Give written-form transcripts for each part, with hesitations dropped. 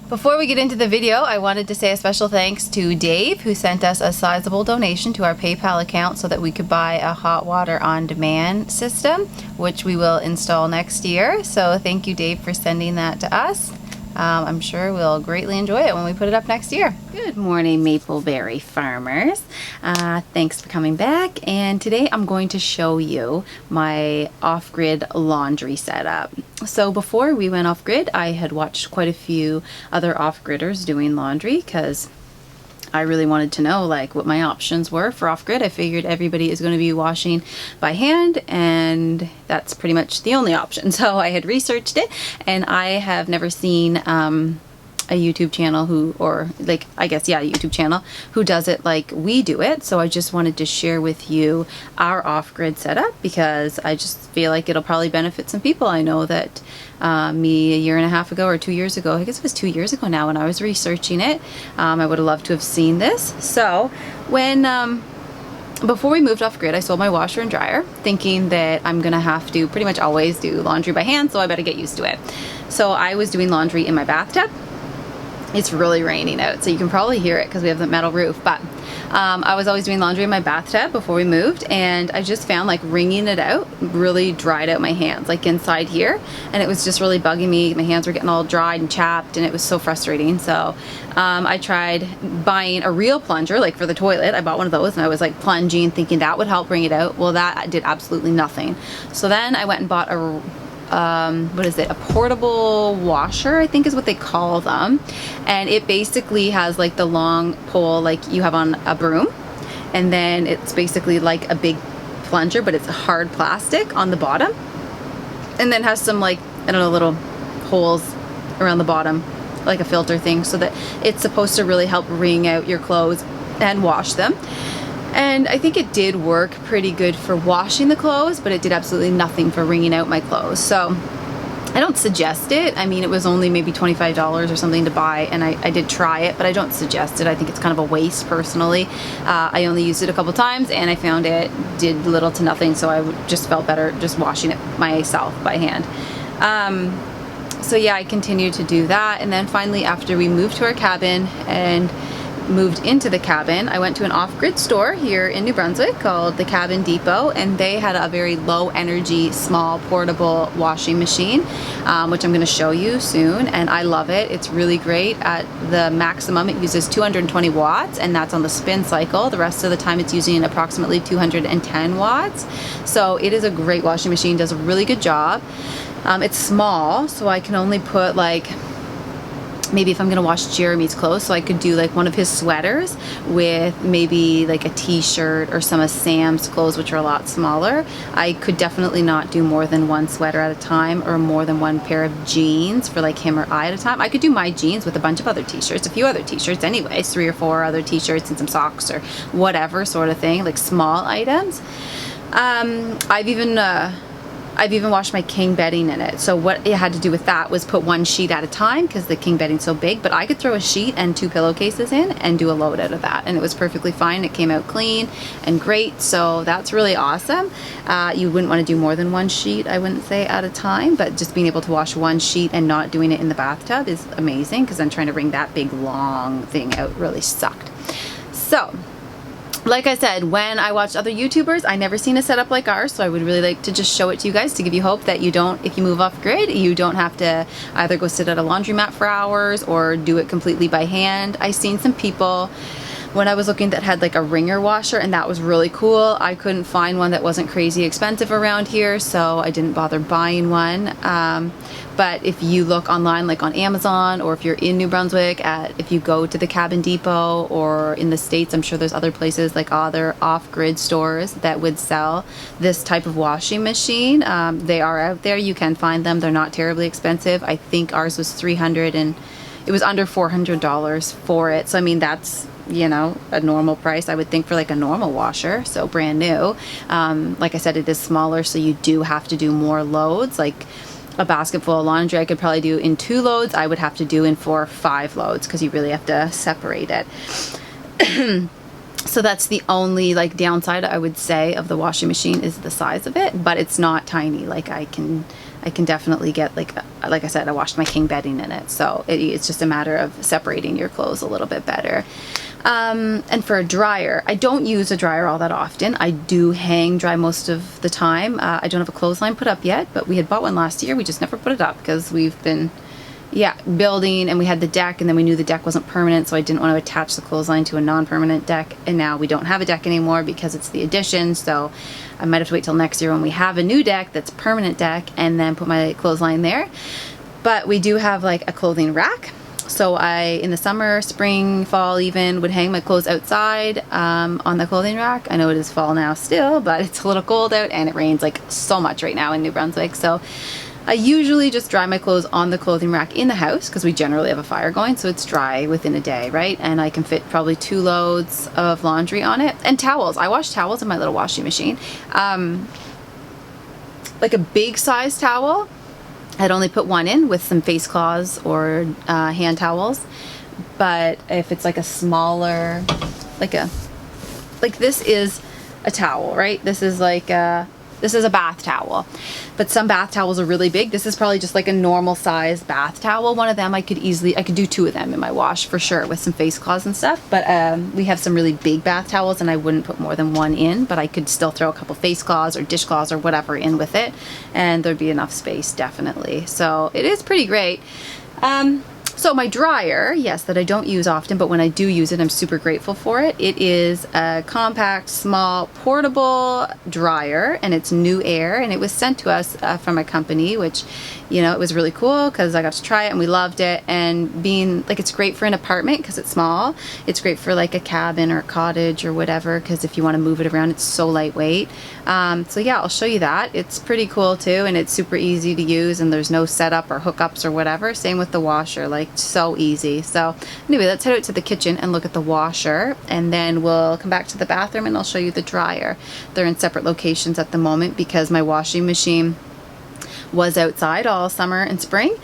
Before we get into the video, I wanted to say a special thanks to Dave, who sent us a sizable donation to our PayPal account so that we could buy a hot water on demand system, which we will install next year. So thank you, Dave, for sending that to us. I'm sure we'll greatly enjoy it when we put it up next year. Good morning, Mapleberry farmers. Thanks for coming back. And today I'm going to show you my off-grid laundry setup. So before we went off-grid, I had watched quite a few other off-gridders doing laundry because I really wanted to know like what my options were for off-grid. I figured everybody is going to be washing by hand and that's pretty much the only option. So I had researched it and I have never seen a YouTube channel who, or like, I guess, yeah, a YouTube channel who does it like we do it. So I just wanted to share with you our off-grid setup because I just feel like it'll probably benefit some people. I know that me a year and a half ago or 2 years ago, I guess it was 2 years ago now when I was researching it, I would have loved to have seen this. So when before we moved off grid, I sold my washer and dryer thinking that I'm gonna have to pretty much always do laundry by hand, so I better get used to it. So I was doing laundry in my bathtub. It's really raining out, so you can probably hear it because we have the metal roof, but I was always doing laundry in my bathtub before we moved, and I just found like wringing it out really dried out my hands, like inside here, and it was just really bugging me. My hands were getting all dried and chapped, and it was so frustrating. So I tried buying a real plunger, like for the toilet. I bought one of those, and I was like plunging, thinking that would help bring it out. Well, that did absolutely nothing. So then I went and bought a what is it, a portable washer, I think is what they call them, and it basically has like the long pole like you have on a broom, and then it's basically like a big plunger, but it's hard plastic on the bottom, and then has some like, I don't know, little holes around the bottom like a filter thing, so that it's supposed to really help wring out your clothes and wash them. And I think it did work pretty good for washing the clothes, but it did absolutely nothing for wringing out my clothes. So I don't suggest it. I mean, it was only maybe $25 or something to buy, and I did try it, but I don't suggest it. I think it's kind of a waste personally. I only used it a couple times and I found it did little to nothing, so I just felt better just washing it myself by hand. So yeah, I continued to do that, and then finally after we moved to our cabin and moved into the cabin, I went to an off-grid store here in New Brunswick called the Cabin Depot, and they had a very low energy small portable washing machine, which I'm going to show you soon, and I love it. It's really great. At the maximum it uses 220 watts, and that's on the spin cycle. The rest of the time it's using approximately 210 watts. So it is a great washing machine, does a really good job. It's small, so I can only put like, maybe if I'm gonna wash Jeremy's clothes, so I could do like one of his sweaters with maybe like a t-shirt or some of Sam's clothes, which are a lot smaller. I could definitely not do more than one sweater at a time or more than one pair of jeans for like him or I at a time. I could do my jeans with a bunch of other t-shirts, a few other t-shirts anyways, 3 or 4 other t-shirts and some socks or whatever sort of thing, like small items. I've even washed my king bedding in it. So what it had to do with that was put one sheet at a time because the king bedding's so big, but I could throw a sheet and 2 pillowcases in and do a load out of that, and it was perfectly fine. It came out clean and great, so that's really awesome. You wouldn't want to do more than one sheet, I wouldn't say, at a time, but just being able to wash one sheet and not doing it in the bathtub is amazing, because then trying to wring that big long thing out really sucked. So like I said, when I watched other YouTubers, I never seen a setup like ours, so I would really like to just show it to you guys to give you hope that you don't, if you move off grid, you don't have to either go sit at a laundromat for hours or do it completely by hand. I seen some people when I was looking that had like a wringer washer, and that was really cool. I couldn't find one that wasn't crazy expensive around here, so I didn't bother buying one. But if you look online, like on Amazon, or if you're in New Brunswick, if you go to the Cabin Depot, or in the States, I'm sure there's other places like other off-grid stores that would sell this type of washing machine. They are out there. You can find them. They're not terribly expensive. I think ours was $300 and it was under $400 for it. So I mean, that's, you know, a normal price I would think for like a normal washer, so brand new. Like I said, it is smaller, so you do have to do more loads. Like a basket full of laundry I could probably do in 2 loads. I would have to do in 4 or 5 loads because you really have to separate it. So that's the only like downside I would say of the washing machine is the size of it, but it's not tiny. Like I can definitely get like I said, I washed my king bedding in it. So it's just a matter of separating your clothes a little bit better. And for a dryer, I don't use a dryer all that often. I do hang dry most of the time. I don't have a clothesline put up yet, but we had bought one last year. We just never put it up because we've been building, and we had the deck, and then we knew the deck wasn't permanent, so I didn't want to attach the clothesline to a non-permanent deck, and now we don't have a deck anymore because it's the addition, so I might have to wait till next year when we have a new deck that's permanent deck and then put my clothesline there. But we do have like a clothing rack, so I, in the summer, spring, fall even, would hang my clothes outside on the clothing rack. I know it is fall now still, but it's a little cold out and it rains like so much right now in New Brunswick, so I usually just dry my clothes on the clothing rack in the house because we generally have a fire going, so it's dry within a day, right? And I can fit probably 2 loads of laundry on it. And towels. I wash towels in my little washing machine. Like a big size towel, I'd only put 1 in with some face cloths or hand towels. But if it's like a smaller, like this is a towel, right? This is like this is a bath towel, but some bath towels are really big. This is probably just like a normal size bath towel. One of them I could do 2 of them in my wash for sure with some face cloths and stuff. But we have some really big bath towels and I wouldn't put more than 1 in, but I could still throw a couple face cloths or dishcloths or whatever in with it, and there'd be enough space definitely. So it is pretty great. So my dryer, yes, that I don't use often, but when I do use it, I'm super grateful for it. It is a compact, small, portable dryer, and it's New Air, and it was sent to us from a company, which, you know, it was really cool because I got to try it and we loved it. And being like, it's great for an apartment because it's small. It's great for like a cabin or a cottage or whatever, because if you want to move it around, it's so lightweight. So yeah, I'll show you that. It's pretty cool too, and it's super easy to use, and there's no setup or hookups or whatever. Same with the washer, like so easy. So anyway, let's head out to the kitchen and look at the washer, and then we'll come back to the bathroom and I'll show you the dryer. They're in separate locations at the moment because my washing machine was outside all summer and spring,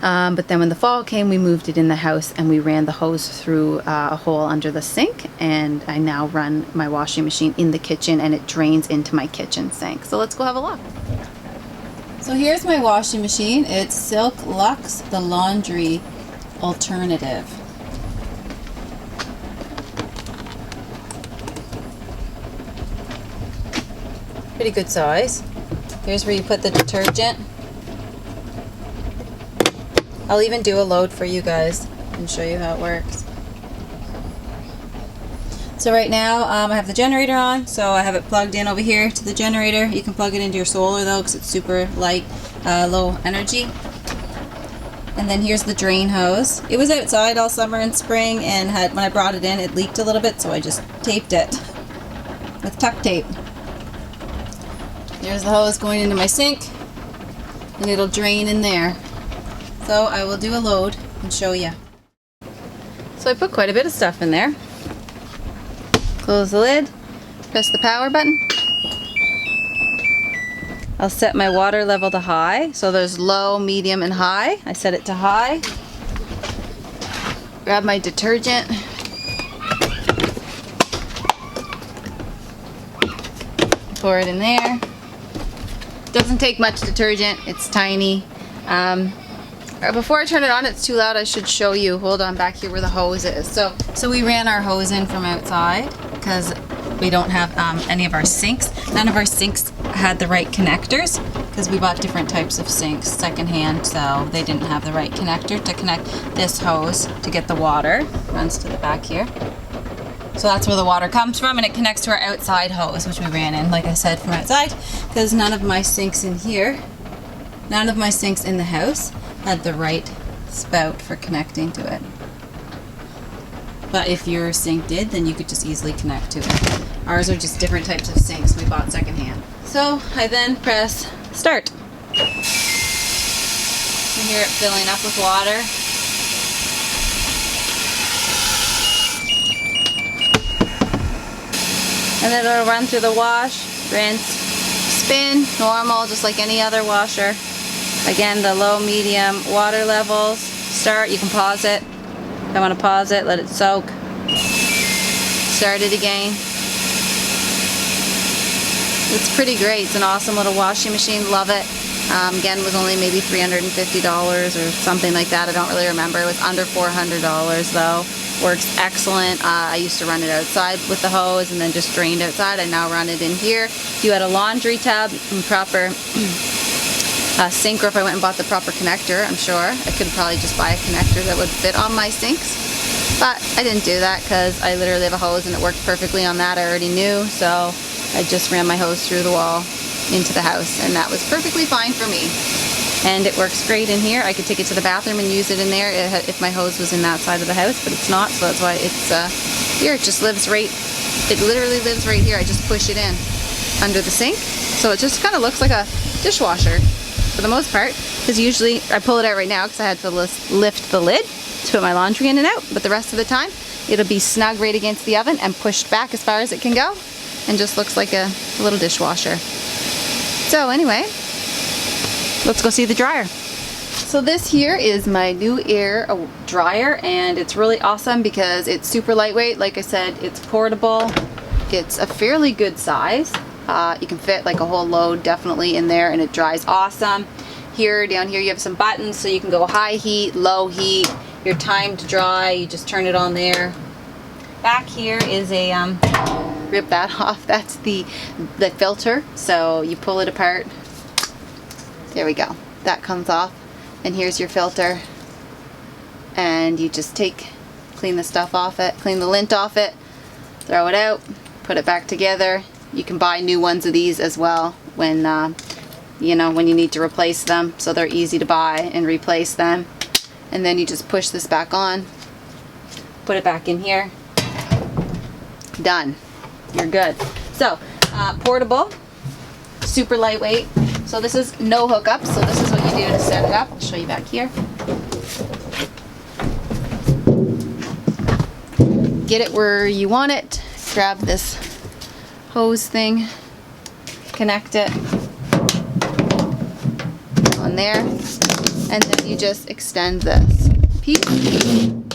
but then when the fall came, we moved it in the house and we ran the hose through a hole under the sink, and I now run my washing machine in the kitchen and it drains into my kitchen sink. So let's go have a look. So here's my washing machine. It's Silk Luxe, the laundry alternative. Pretty good size. Here's where you put the detergent. I'll even do a load for you guys and show you how it works. So right now I have the generator on, so I have it plugged in over here to the generator. You can plug it into your solar though because it's super light, low energy. And then here's the drain hose. It was outside all summer and spring, and when I brought it in, it leaked a little bit, so I just taped it with tuck tape. There's the hose going into my sink, and it'll drain in there. So I will do a load and show you. So I put quite a bit of stuff in there. Close the lid, press the power button. I'll set my water level to high. So there's low, medium, and high. I set it to high. Grab my detergent. Pour it in there. Doesn't take much detergent, it's tiny. Before I turn it on, it's too loud, I should show you. Hold on, back here where the hose is. So we ran our hose in from outside because we don't have any of our sinks. None of our sinks had the right connectors because we bought different types of sinks secondhand, so they didn't have the right connector to connect this hose to get the water. Runs to the back here. So that's where the water comes from, and it connects to our outside hose, which we ran in, like I said, from outside, because none of my sinks in here, none of my sinks in the house had the right spout for connecting to it. But if your sink did, then you could just easily connect to it. Ours are just different types of sinks we bought secondhand. So I then press start. You hear it filling up with water. And then it'll run through the wash, rinse, spin, normal, just like any other washer. Again, the low, medium water levels. Start, you can pause it. If I want to pause it, let it soak. Start it again. It's pretty great. It's an awesome little washing machine. Love it. Again, it was only maybe $350 or something like that. I don't really remember. It was under $400 though. Works excellent. I used to run it outside with the hose and then just drained outside. I now run it in here. If you had a laundry tub and proper sink, or if I went and bought the proper connector, I'm sure I could probably just buy a connector that would fit on my sinks. But I didn't do that because I literally have a hose and it worked perfectly on that. I already knew, so I just ran my hose through the wall into the house, and that was perfectly fine for me. And it works great in here. I could take it to the bathroom and use it in there if my hose was in that side of the house, but it's not, so that's why it's here. It just lives right, it literally lives right here. I just push it in under the sink, so it just kind of looks like a dishwasher for the most part, because usually I pull it out right now because I had to lift the lid to put my laundry in and out, but the rest of the time it'll be snug right against the oven and pushed back as far as it can go, and just looks like a little dishwasher. So anyway, let's go see the dryer. So this here is my new air dryer, and it's really awesome because it's super lightweight. Like I said, it's portable. It's a fairly good size. You can fit like a whole load definitely in there, and it dries awesome. Here, down here, you have some buttons so you can go high heat, low heat, your time to dry, you just turn it on there. Back here is a rip that off. That's the filter, so you pull it apart. There we go. That comes off, and here's your filter, and you just clean the stuff off it, clean the lint off it, throw it out, put it back together. You can buy new ones of these as well when you know, when you need to replace them, so they're easy to buy and replace them. And then you just push this back on, put it back in here, done. You're good. So portable, super lightweight. So this is no hookup, so this is what you do to set it up. I'll show you back here. Get it where you want it. Grab this hose thing, connect it on there, and then you just extend this piece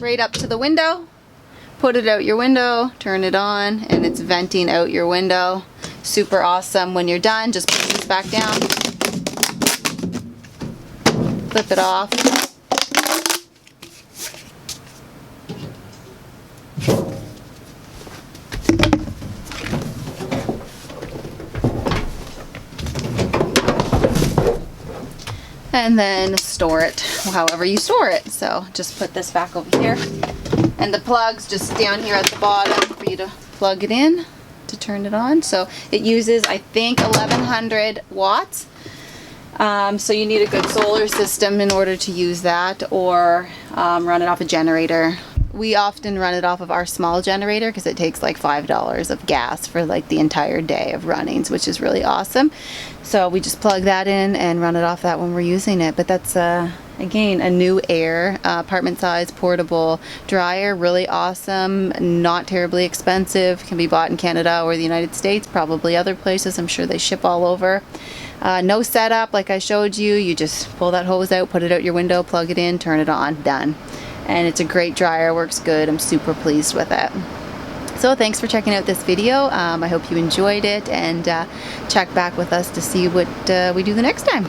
right up to the window, put it out your window, turn it on, and it's venting out your window. Super awesome. When you're done, just put this back down, flip it off, and then store it however you store it. So just put this back over here, and the plug's just down here at the bottom for you to plug it in to turn it on. So it uses, I think, 1100 watts. So you need a good solar system in order to use that, or run it off a generator. We often run it off of our small generator because it takes like $5 of gas for like the entire day of runnings, which is really awesome. So we just plug that in and run it off that when we're using it. But that's again a new air apartment size portable dryer. Really awesome, not terribly expensive, can be bought in Canada or the United States, probably other places. I'm sure they ship all over. No setup like I showed you. You just pull that hose out, put it out your window, plug it in, turn it on, done. And it's a great dryer, works good. I'm super pleased with it. So thanks for checking out this video. I hope you enjoyed it, and check back with us to see what we do the next time.